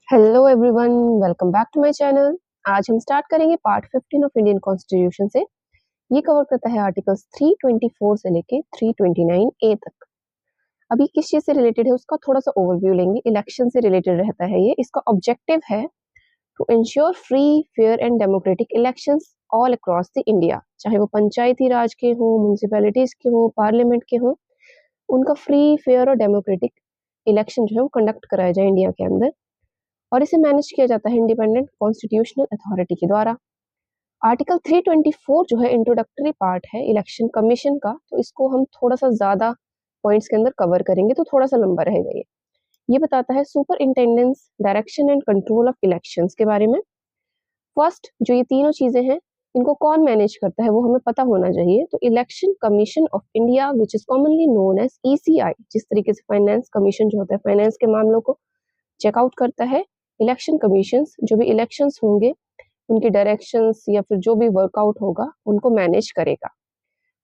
Hello everyone, welcome back to my channel. आज हम start करेंगे पार्ट 15 ऑफ इंडियन कॉन्स्टिट्यूशन से। ये कवर करता है आर्टिकल्स 324 से लेके 329 ए तक। अभी किस चीज से रिलेटेड है उसका थोड़ा सा ओवरव्यू लेंगे। इलेक्शन से रिलेटेड रहता है ये। इसका ऑब्जेक्टिव है to ensure free, fair and democratic elections all across the India. चाहे वो पंचायती राज के हो, म्यूनिसिपैलिटीज के हो, पार्लियामेंट के हो, उनका फ्री, फेयर और डेमोक्रेटिक इलेक्शन जो है वो कंडक्ट कराया जाए इंडिया के अंदर। और इसे मैनेज किया जाता है इंडिपेंडेंट कॉन्स्टिट्यूशनल अथॉरिटी के द्वारा। आर्टिकल 324 जो है इंट्रोडक्टरी पार्ट है इलेक्शन कमीशन का, तो इसको हम थोड़ा सा ज्यादा पॉइंट्स के अंदर कवर करेंगे, तो थोड़ा सा लंबा रहेगा ये बताता है superintendence, direction and control of elections के बारे में। फर्स्ट, जो ये तीनों चीजें हैं इनको कौन मैनेज करता है वो हमें पता होना चाहिए। तो election commission of India which is commonly known as ECI, जिस तरीके से फाइनेंस कमीशन जो होता है फाइनेंस के मामलों को चेकआउट करता है, इलेक्शन कमीशंस जो भी इलेक्शंस होंगे उनकी डायरेक्शंस या फिर जो भी वर्कआउट होगा उनको मैनेज करेगा।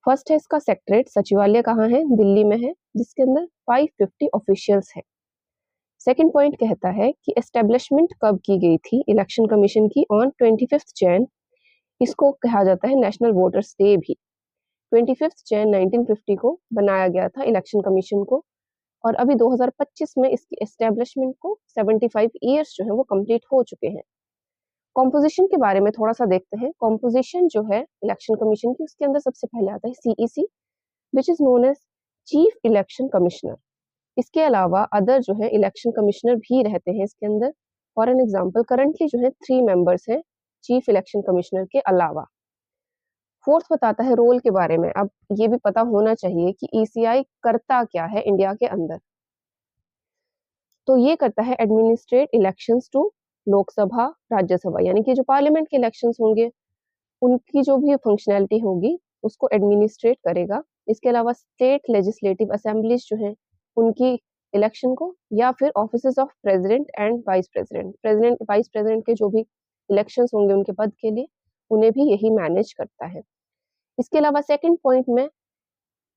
फर्स्ट है इसका सेक्रेटरीट, सचिवालय कहाँ है? दिल्ली में है, जिसके अंदर 550 ऑफिशियल्स हैं। सेकंड पॉइंट कहता है कि एस्टेब्लिशमेंट कब की गई थी इलेक्शन कमीशन की? ऑन 25 जैन। इसको कहा जाता है नेशनल वोटर्स डे भी। 25 जैन 1950 को बनाया गया था इलेक्शन कमीशन को, और अभी 2025 में इसकी एस्टेब्लिशमेंट को 75 ईयर्स जो है वो कंप्लीट हो चुके हैं। कॉम्पोजिशन के बारे में थोड़ा सा देखते हैं। कॉम्पोजिशन जो है इलेक्शन कमीशन की, उसके अंदर सबसे पहले आता है CEC which is known as chief election commissioner. इसके अलावा अदर जो है इलेक्शन कमिश्नर भी रहते हैं इसके अंदर। फॉर एन एग्जाम्पल करंटली जो है 3 मेंबर्स हैं चीफ इलेक्शन कमिश्नर के अलावा। फोर्थ बताता है रोल के बारे में। अब ये भी पता होना चाहिए कि ईसीआई करता क्या है इंडिया के अंदर। तो ये करता है administrate elections to Lok Sabha, Rajya Sabha, यानी कि जो पार्लियामेंट के इलेक्शंस होंगे उनकी जो भी फंक्शनैलिटी होगी उसको एडमिनिस्ट्रेट करेगा। इसके अलावा स्टेट लेजिस्लेटिव असेंबलीज जो हैं उनकी इलेक्शन को, या फिर offices of president and vice president, president vice president के जो भी इलेक्शंस होंगे उनके पद के लिए, उन्हें भी यही मैनेज करता है। इसके अलावा सेकंड पॉइंट में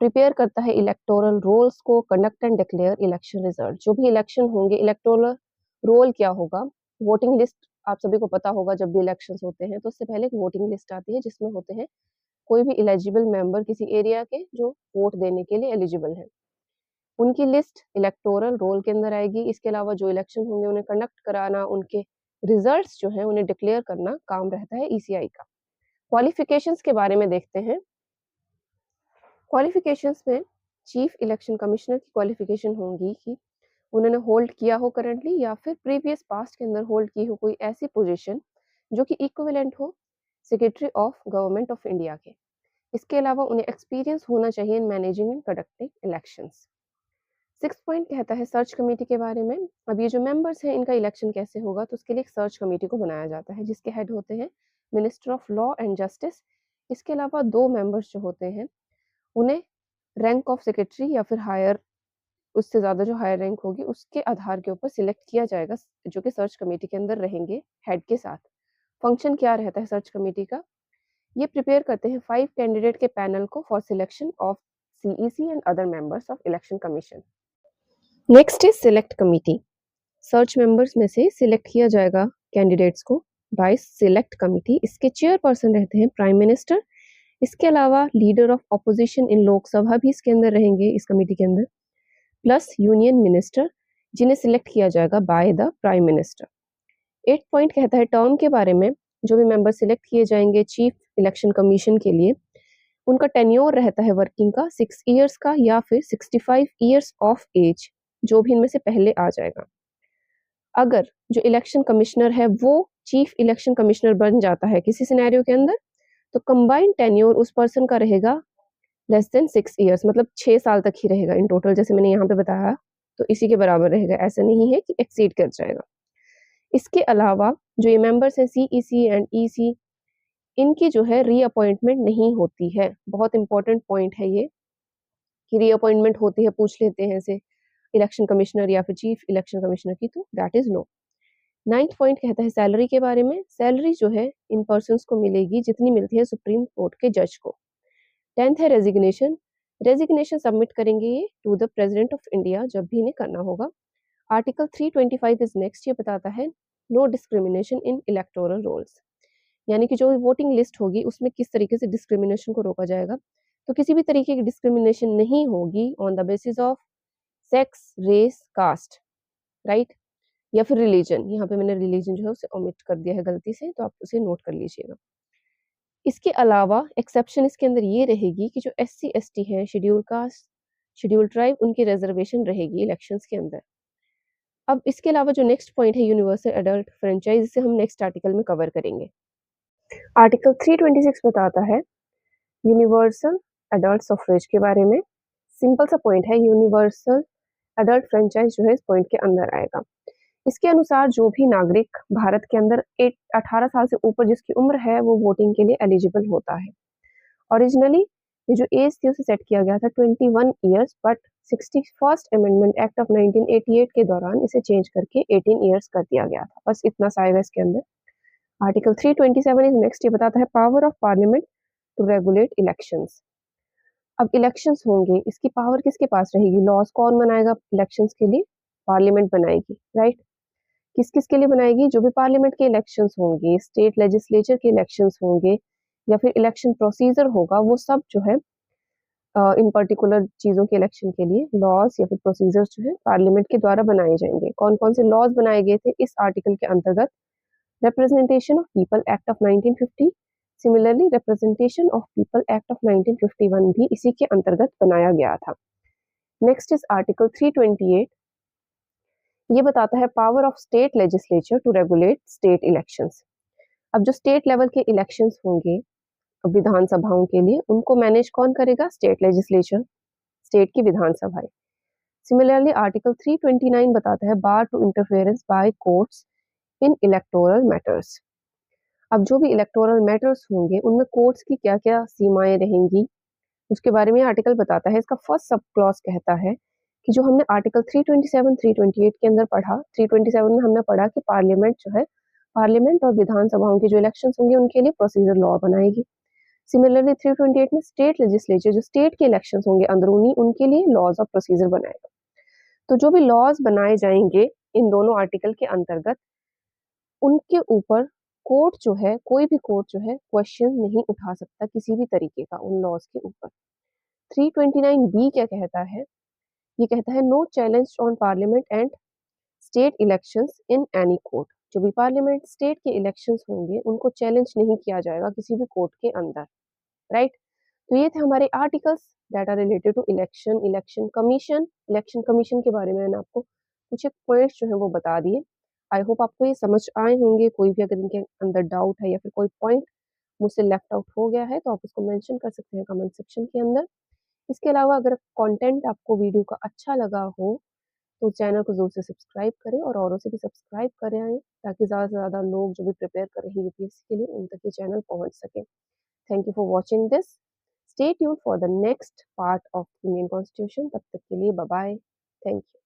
प्रिपेयर करता है इलेक्टोरल रोल्स को, conduct and declare election result. जो भी इलेक्शन होंगे, इलेक्टोरल रोल क्या होगा? वोटिंग लिस्ट आप सभी को पता होगा, जब भी इलेक्शंस होते हैं तो उससे पहले एक वोटिंग लिस्ट आती है जिसमें होते हैं कोई भी एलिजिबल मेंबर किसी एरिया के जो वोट देने के लिए एलिजिबल है, उनकी लिस्ट इलेक्टोरल रोल के अंदर आएगी। इसके अलावा जो इलेक्शन होंगे उन्हें कंडक्ट कराना, उनके रिजल्ट्स जो हैं उन्हें डिक्लेयर करना काम रहता है ईसीआई का। क्वालिफिकेशंस के बारे में देखते हैं। क्वालिफिकेशंस में चीफ इलेक्शन कमिश्नर की क्वालिफिकेशन होगी कि उन्होंने होल्ड किया हो करंटली या फिर प्रीवियस पास्ट के अंदर होल्ड की हो कोई ऐसी पोजीशन जो कि इक्विवेलेंट हो secretary of government of India के। इसके अलावा उन्हें एक्सपीरियंस होना चाहिए in managing and conducting elections. Six point कहता है सर्च कमेटी के बारे में। अब ये जो मेंबर्स हैं इनका इलेक्शन कैसे होगा, तो उसके लिए एक सर्च कमेटी को बनाया जाता है जिसके हेड होते हैं minister of law and justice. इसके अलावा 2 मेंबर्स जो होते हैं उन्हें रैंक ऑफ सेक्रेटरी या फिर हायर, उससे ज्यादा जो हायर रैंक होगी उसके आधार के ऊपर सिलेक्ट किया जाएगा, जो कि सर्च कमेटी के अंदर रहेंगे हेड के साथ। फंक्शन क्या रहता है सर्च कमेटी का? ये प्रिपेयर करते हैं 5 कैंडिडेट के पैनल को for selection of CEC and other members of election commission. Next is select committee. Search members में से सिलेक्ट किया जाएगा कैंडिडेट्स को बाय सिलेक्ट कमेटी। इसके चेयरपर्सन रहते हैं प्राइम मिनिस्टर। इसके अलावा लीडर ऑफ ऑपोजिशन इन लोकसभा भी इसके अंदर रहेंगे इस कमेटी के अंदर, प्लस यूनियन मिनिस्टर जिन्हें सिलेक्ट किया जाएगा by the prime minister. 8 point कहता है टर्म के बारे में। जो भी मेंबर सिलेक्ट किए जाएंगे चीफ इलेक्शन कमीशन के लिए, उनका टेन्योर रहता है वर्किंग का 6 इयर्स का या फिर 65 इयर्स ऑफ एज, जो भी इनमें से पहले आ जाएगा। अगर जो इलेक्शन कमिश्नर है वो चीफ इलेक्शन कमिश्नर बन जाता है किसी सिनेरियो के अंदर, तो कंबाइंड टेन्योर उस पर्सन का रहेगा लेस देन 6 इयर्स, मतलब 6 साल तक ही रहेगा इन टोटल, जैसे मैंने यहाँ पे बताया, तो इसी के बराबर रहेगा, ऐसा नहीं है कि एक्सीड कर जाएगा। इसके अलावा जो ये मेंबर्स हैं सीईसी एंड ईसी, इनकी जो है रीअपॉइंटमेंट नहीं होती है। बहुत इंपॉर्टेंट पॉइंट है ये कि रीअपॉइंटमेंट होती है, पूछ लेते हैं से इलेक्शन कमिश्नर या फिर चीफ इलेक्शन कमिश्नर की, तो that is no. 9th point कहता है सैलरी के बारे में। सैलरी जो है इन पर्सन को मिलेगी जितनी मिलती है सुप्रीम कोर्ट के जज को। 10th है रेजिग्नेशन। रेजिग्नेशन सबमिट करेंगे ये to the president of India जब भी इन्हें करना होगा। आर्टिकल 325 इज नेक्स्ट, ये बताता है no discrimination in electoral rolls, यानी कि जो वोटिंग लिस्ट होगी उसमें किस तरीके से डिस्क्रिमिनेशन को रोका जाएगा। तो किसी भी तरीके की डिस्क्रिमिनेशन नहीं होगी on the basis of sex, race, caste, right, या फिर रिलीजन। यहाँ पे मैंने रिलीजन जो है उसे ओमिट कर दिया है गलती से, तो आप उसे नोट कर लीजिएगा। इसके अलावा एक्सेप्शन इसके अंदर ये रहेगी कि जो SC ST है, शेड्यूल कास्ट, शेड्यूल ट्राइब, उनकी रिजर्वेशन रहेगी इलेक्शंस के अंदर। अब इसके अलावा जो नेक्स्ट पॉइंट है यूनिवर्सल एडल्ट फ्रेंचाइज, इसे हम नेक्स्ट आर्टिकल में कवर करेंगे। आर्टिकल 326 बताता है यूनिवर्सल एडल्ट सफरेज के बारे में। सिंपल सा पॉइंट है, यूनिवर्सल एडल्ट फ्रेंचाइज जो है इस पॉइंट के अंदर आएगा। इसके अनुसार जो भी नागरिक भारत के अंदर 18 साल से ऊपर जिसकी उम्र है वो वोटिंग के लिए एलिजिबल होता है। ओरिजिनली ये जो एज थी उसे सेट किया गया था 21 years, but 61st amendment act of 1988 के दौरान इसे चेंज करके 18 ईयर्स कर दिया गया था। बस इतना सा आएगा इसके अंदर। आर्टिकल 327 इज नेक्स्ट, ये बताता है power of parliament to regulate elections. अब इलेक्शंस होंगे, इसकी पावर किसके पास रहेगी? लॉज कौन बनाएगा इलेक्शंस के लिए? पार्लियामेंट बनाएगी, राइट। किस किस के लिए बनाएगी? जो भी पार्लियामेंट के इलेक्शंस होंगे, स्टेट लेजिस्लेचर के इलेक्शंस होंगे, या फिर इलेक्शन प्रोसीजर होगा, वो सब जो है इन पर्टिकुलर चीज़ों के इलेक्शन के लिए लॉज या फिर प्रोसीजर्स जो है पार्लियामेंट के द्वारा बनाए जाएंगे। कौन कौन से लॉज बनाए गए थे इस आर्टिकल के अंतर्गत? Representation of people act of 1950, similarly representation of people act of 1951 भी इसी के अंतर्गत बनाया गया था। नेक्स्ट इज आर्टिकल 328, ये बताता है power of state legislature to regulate state elections. अब जो स्टेट लेवल के इलेक्शंस होंगे विधानसभाओं के लिए, उनको मैनेज कौन करेगा? स्टेट लेजिस्लेचर, स्टेट की विधानसभाएं। सिमिलरली आर्टिकल 329 बताता है bar to interference by courts in electoral matters. अब जो भी इलेक्टोरल मैटर्स होंगे उनमें कोर्ट्स की क्या क्या सीमाएं रहेंगी उसके बारे में आर्टिकल बताता है। इसका फर्स्ट सब क्लॉज कहता है कि जो हमने आर्टिकल 327 328 के अंदर पढ़ा, 327 में हमने पढ़ा कि पार्लियामेंट जो है, पार्लियामेंट और विधानसभाओं के जो इलेक्शंस होंगे उनके लिए प्रोसीजर लॉ बनाएगी। सिमिलरली 328 में स्टेट लेजिस्लेचर, जो स्टेट के इलेक्शंस होंगे अंदरूनी, उनके लिए लॉज और प्रोसीजर बनाएगा। तो जो भी लॉज बनाए जाएंगे इन दोनों आर्टिकल के अंतर्गत, उनके ऊपर कोर्ट जो है, कोई भी कोर्ट जो है क्वेश्चन नहीं उठा सकता किसी भी तरीके का उन लॉज के ऊपर। 329B क्या कहता है? ये कहता है no challenge on parliament and state elections in any court. जो भी पार्लियामेंट स्टेट के इलेक्शंस होंगे उनको चैलेंज नहीं किया जाएगा किसी भी कोर्ट के अंदर, राइट। तो ये थे हमारे articles that are related to election, election commission. Election commission के बारे में मैंने आपको कुछ एक पॉइंट्स जो है वो बता दिए। आई होप आपको ये समझ आए होंगे। कोई भी अगर इनके अंदर डाउट है या फिर कोई पॉइंट मुझसे लेफ्ट आउट हो गया है तो आप उसको मेंशन कर सकते हैं कमेंट सेक्शन के अंदर। इसके अलावा अगर कंटेंट आपको वीडियो का अच्छा लगा हो तो चैनल को ज़रूर से सब्सक्राइब करें और औरों से भी सब्सक्राइब करें आएँ, ताकि ज़्यादा से ज़्यादा लोग जो भी प्रिपेयर कर रहे हैं यूपीएससी के लिए उन तक ये चैनल पहुँच सके। Thank you for watching this. Stay tuned for the next part of Indian constitution. तब तक के लिए बाय बाय। Thank you.